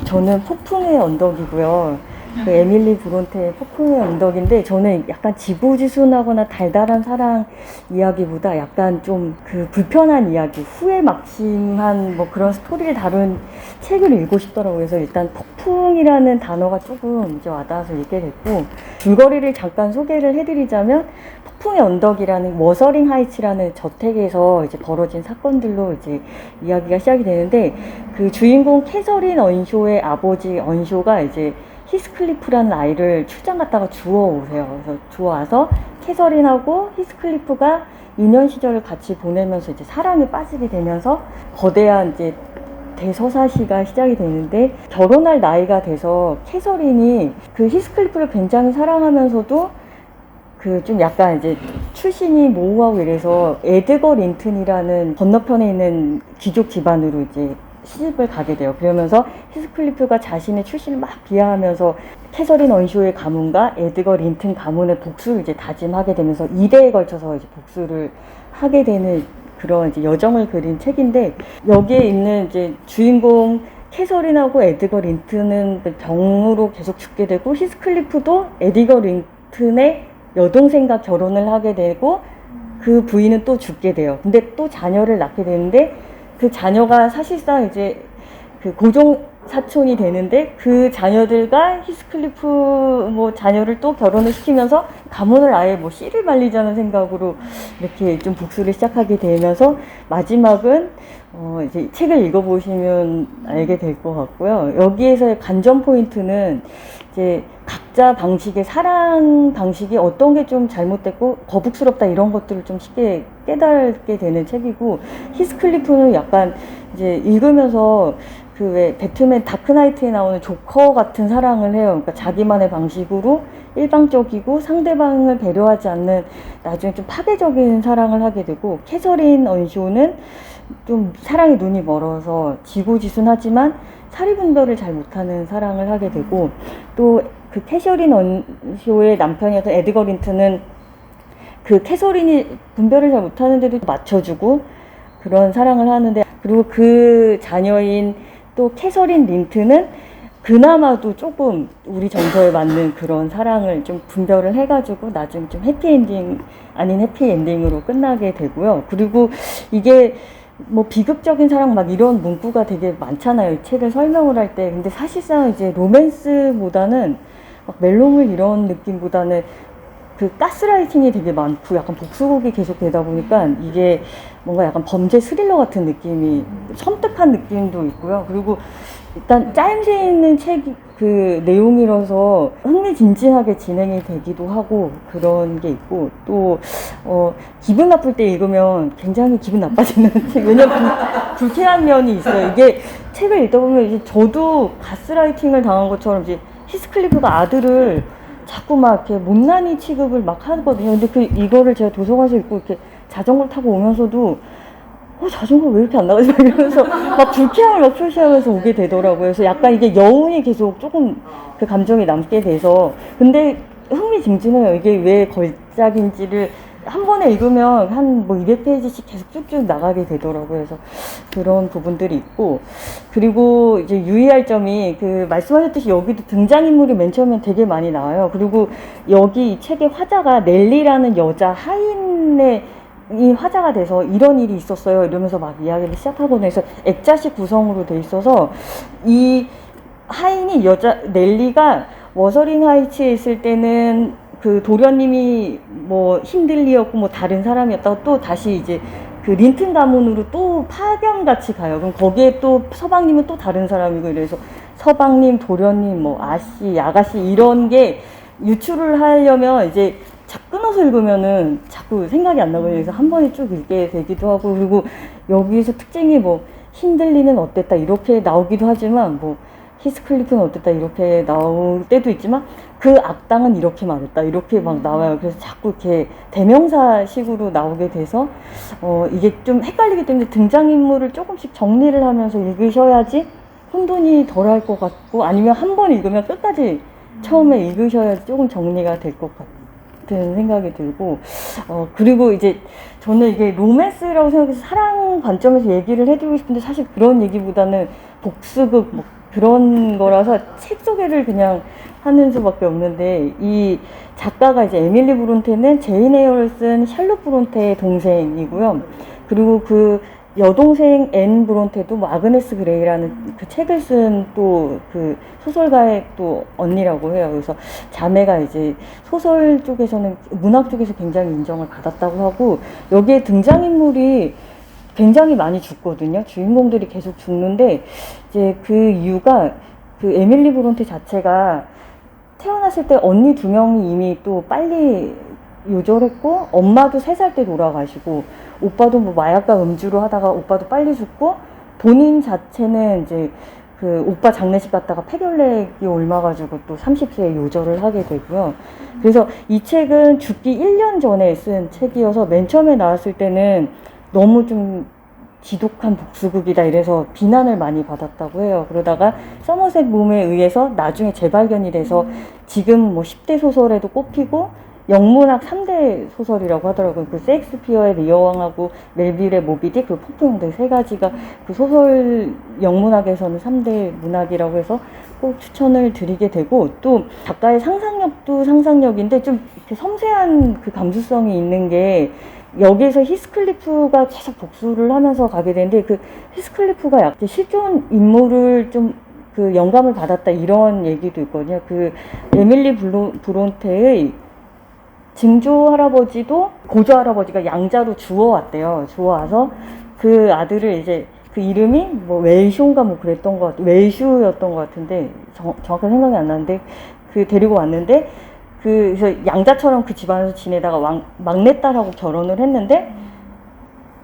저는 폭풍의 언덕이고요. 그 에밀리 브론테의 폭풍의 언덕인데 저는 약간 지고지순하거나 달달한 사랑 이야기보다 약간 좀 그 불편한 이야기, 후회 막심한 뭐 그런 스토리를 다룬 책을 읽고 싶더라고요. 그래서 일단 폭풍이라는 단어가 조금 이제 와닿아서 읽게 됐고, 줄거리를 잠깐 소개를 해드리자면 폭풍의 언덕이라는 워서링 하이츠라는 저택에서 이제 벌어진 사건들로 이제 이야기가 시작이 되는데, 그 주인공 캐서린 언쇼의 아버지 언쇼가 이제 히스클리프라는 아이를 출장 갔다가 주워오세요. 그래서 주워와서 캐서린하고 히스클리프가 유년 시절을 같이 보내면서 이제 사랑에 빠지게 되면서 거대한 이제 대서사시가 시작이 되는데, 결혼할 나이가 돼서 캐서린이 그 히스클리프를 굉장히 사랑하면서도 그 좀 약간 이제 출신이 모호하고 이래서 에드거 린튼이라는 건너편에 있는 귀족 집안으로 이제 시집을 가게 돼요. 그러면서 히스클리프가 자신의 출신을 막 비하하면서 캐서린 언쇼의 가문과 에드거 린튼 가문의 복수를 이제 다짐하게 되면서 2대에 걸쳐서 이제 복수를 하게 되는 그런 이제 여정을 그린 책인데, 여기에 있는 이제 주인공 캐서린하고 에드거 린튼은 병으로 계속 죽게 되고, 히스클리프도 에드거 린튼의 여동생과 결혼을 하게 되고 그 부인은 또 죽게 돼요. 근데 또 자녀를 낳게 되는데, 그 자녀가 사실상 이제 그 고종 사촌이 되는데, 그 자녀들과 히스클리프 뭐 자녀를 또 결혼을 시키면서 가문을 아예 뭐 씨를 말리자는 생각으로 이렇게 좀 복수를 시작하게 되면서, 마지막은 이제 책을 읽어보시면 알게 될 것 같고요. 여기에서의 관전 포인트는 이제 각자 방식의 사랑 방식이 어떤 게 좀 잘못됐고 거북스럽다 이런 것들을 좀 쉽게 깨닫게 되는 책이고, 히스클리프는 약간 이제 읽으면서 그 왜 배트맨 다크나이트에 나오는 조커 같은 사랑을 해요. 그러니까 자기만의 방식으로 일방적이고 상대방을 배려하지 않는 나중에 좀 파괴적인 사랑을 하게 되고, 캐서린 언쇼는 좀 사랑에 눈이 멀어서 지고지순하지만 사리분별을 잘 못하는 사랑을 하게 되고, 또 그 캐서린 언쇼의 남편이었던 에드거 린튼은 그 캐서린이 분별을 잘 못하는데도 맞춰주고 그런 사랑을 하는데, 그리고 그 자녀인 또 캐서린 린튼은 그나마도 조금 우리 정서에 맞는 그런 사랑을 좀 분별을 해가지고 나중에 좀 해피엔딩 아닌 해피엔딩으로 끝나게 되고요. 그리고 이게 뭐 비극적인 사랑 막 이런 문구가 되게 많잖아요, 이 책을 설명을 할 때. 근데 사실상 이제 로맨스보다는 막 멜로물 이런 느낌보다는 그 가스라이팅이 되게 많고 약간 복수극이 계속 되다 보니까 이게 뭔가 약간 범죄 스릴러 같은 느낌이, 섬뜩한 느낌도 있고요. 그리고 일단 짜임새 있는 책 그 내용이라서 흥미진진하게 진행이 되기도 하고 그런 게 있고, 또 기분 나쁠 때 읽으면 굉장히 기분 나빠지는 책. 왜냐면 불쾌한 면이 있어요. 이게 책을 읽다 보면 이제 저도 가스라이팅을 당한 것처럼 이제 히스클리프가 아들을 자꾸 막 이렇게 못난이 취급을 막 하거든요. 근데 이거를 제가 도서관에서 읽고 이렇게 자전거를 타고 오면서도 자전거 왜 이렇게 안 나가지? 막 이러면서 막 불쾌함을 막 표시하면서 오게 되더라고요. 그래서 약간 이게 여운이 계속 조금 그 감정이 남게 돼서, 근데 흥미진진해요. 이게 왜 걸작인지를 한 번에 읽으면 한 뭐 200페이지씩 계속 쭉쭉 나가게 되더라고요. 그래서 그런 부분들이 있고, 그리고 이제 유의할 점이 그 말씀하셨듯이 여기도 등장인물이 맨 처음엔 되게 많이 나와요. 그리고 여기 이 책의 화자가 넬리라는 여자 하인의 이 화자가 돼서 이런 일이 있었어요 이러면서 막 이야기를 시작하거든요. 그래서 액자식 구성으로 돼 있어서 이 하인이 여자 넬리가 워서링 하이츠에 있을 때는 그 도련님이 뭐 힌들리였고 뭐 다른 사람이었다가 또 다시 이제 그 린튼 가문으로 또 파견같이 가요. 그럼 거기에 또 서방님은 또 다른 사람이고, 이래서 서방님, 도련님, 뭐 아씨, 아가씨 이런 게 유출을 하려면 이제 끊어서 읽으면은 자꾸 생각이 안 나거든요. 그래서 한 번에 쭉 읽게 되기도 하고, 그리고 여기서 특징이 뭐 힌들리는 어땠다 이렇게 나오기도 하지만, 뭐 히스클리프는 어땠다 이렇게 나올 때도 있지만, 그 악당은 이렇게 말했다 이렇게 막 나와요. 그래서 자꾸 이렇게 대명사식으로 나오게 돼서 이게 좀 헷갈리기 때문에 등장인물을 조금씩 정리를 하면서 읽으셔야지 혼돈이 덜 할 것 같고, 아니면 한 번 읽으면 끝까지 처음에 읽으셔야지 조금 정리가 될 것 같은 생각이 들고, 그리고 이제 저는 이게 로맨스라고 생각해서 사랑 관점에서 얘기를 해드리고 싶은데, 사실 그런 얘기보다는 복수극, 뭐 그런 거라서 책 소개를 그냥 하는 수밖에 없는데, 이 작가가 이제 에밀리 브론테는 제인 에어를 쓴 샬롯 브론테의 동생이고요. 그리고 그 여동생 앤 브론테도 뭐 아그네스 그레이라는 그 책을 쓴 또 그 소설가의 또 언니라고 해요. 그래서 자매가 이제 소설 쪽에서는, 문학 쪽에서 굉장히 인정을 받았다고 하고, 여기에 등장인물이 굉장히 많이 죽거든요. 주인공들이 계속 죽는데, 이제 그 이유가 그 에밀리 브론테 자체가 태어났을 때 언니 2명이 이미 또 빨리 요절했고, 엄마도 3살 때 돌아가시고, 오빠도 뭐 마약과 음주로 하다가 오빠도 빨리 죽고, 본인 자체는 이제 그 오빠 장례식 갔다가 폐결핵이 옮아가지고 또 30세에 요절을 하게 되고요. 그래서 이 책은 죽기 1년 전에 쓴 책이어서 맨 처음에 나왔을 때는 너무 좀 지독한 복수극이다 이래서 비난을 많이 받았다고 해요. 그러다가 서머셋 mom에 의해서 나중에 재발견이 돼서 지금 뭐 10대 소설에도 꼽히고, 영문학 3대 소설이라고 하더라고요. 그 셰익스피어의 리어왕하고 멜빌의 모비딕, 그 폭풍영대 3가지가 그 소설 영문학에서는 3대 문학이라고 해서 꼭 추천을 드리게 되고, 또 작가의 상상력도 상상력인데 좀 이렇게 섬세한 그 감수성이 있는 게, 여기에서 히스클리프가 계속 복수를 하면서 가게 되는데, 그 히스클리프가 약간 실존 인물을 좀 그 영감을 받았다 이런 얘기도 있거든요. 그 에밀리 브론테의 증조 할아버지도 고조 할아버지가 양자로 주워왔대요. 주워와서 그 아들을 이제 그 이름이 뭐 웰쇼인가 뭐 그랬던 것 같아요. 웰슈였던 것 같은데 정확한 생각이 안 나는데, 그 데리고 왔는데, 그래서 양자처럼 그 집안에서 지내다가 막내딸하고 결혼을 했는데,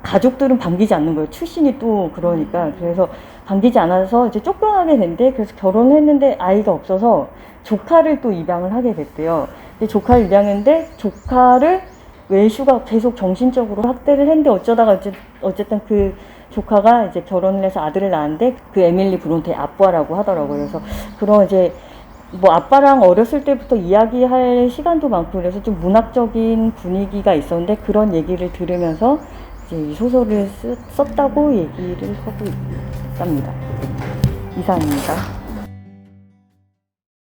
가족들은 반기지 않는 거예요. 출신이 또 그러니까. 그래서 반기지 않아서 이제 쫓겨나게 된대. 그래서 결혼을 했는데 아이가 없어서 조카를 또 입양을 하게 됐대요. 근데 조카를 입양했는데, 조카를 웰슈가 계속 정신적으로 학대를 했는데, 어쩌다가 어쨌든 그 조카가 이제 결혼을 해서 아들을 낳았는데, 그 에밀리 브론테의 아빠라고 하더라고요. 그래서 그런 이제 뭐 아빠랑 어렸을 때부터 이야기할 시간도 많고, 그래서 좀 문학적인 분위기가 있었는데, 그런 얘기를 들으면서 이제 이 소설을 썼다고 얘기를 하고 있답니다. 이상입니다.